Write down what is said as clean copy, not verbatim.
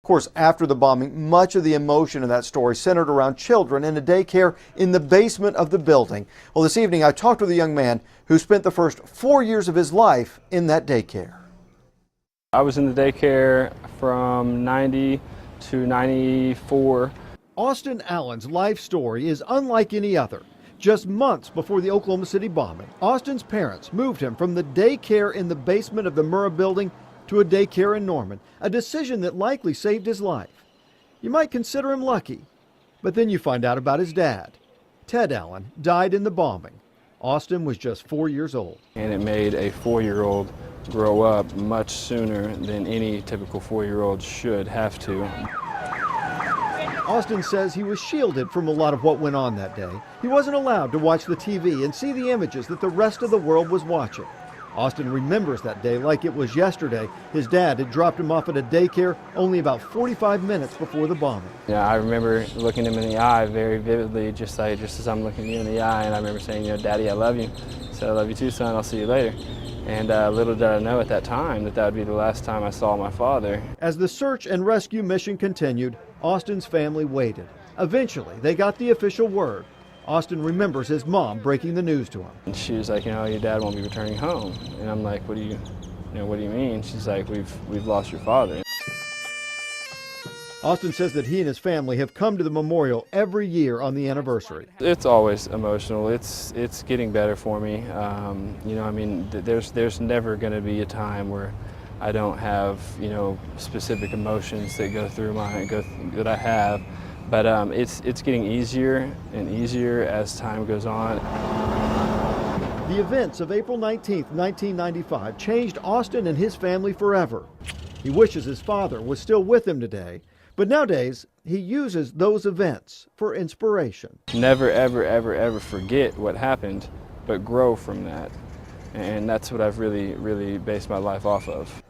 course, after the bombing, much of the emotion in that story centered around children in a daycare in the basement of the building. Well, this evening I talked with a young man who spent the first 4 years of his life in that daycare. I was in the daycare from 90 to 94. Austin Allen's life story is unlike any other. Just months before the Oklahoma City bombing, Austin's parents moved him from the daycare in the basement of the Murrah building to a daycare in Norman, a decision that likely saved his life. You might consider him lucky, but then you find out about his dad. Ted Allen died in the bombing. Austin was just 4 years old. And it made a 4-year-old grow up much sooner than any typical 4-year-old should have to. Austin says he was shielded from a lot of what went on that day. He wasn't allowed to watch the TV and see the images that the rest of the world was watching. Austin remembers that day like it was yesterday. His dad had dropped him off at a daycare only about 45 minutes before the bombing. Yeah, I remember looking him in the eye very vividly, just as I'm looking you in the eye, and I remember saying, Daddy, I love you. He said, I love you too, son, I'll see you later. And little did I know at that time that would be the last time I saw my father. As the search and rescue mission continued, Austin's family waited. Eventually, they got the official word. Austin remembers his mom breaking the news to him. And she was like, your dad won't be returning home. And I'm like, what do you mean? She's like, we've lost your father. Austin says that he and his family have come to the memorial every year on the anniversary. It's always emotional. It's getting better for me. There's never going to be a time where I don't have, specific emotions that go through that I have. But it's getting easier and easier as time goes on. The events of April 19th, 1995 changed Austin and his family forever. He wishes his father was still with him today, but nowadays he uses those events for inspiration. Never, ever, ever, ever forget what happened, but grow from that. And that's what I've really based my life off of.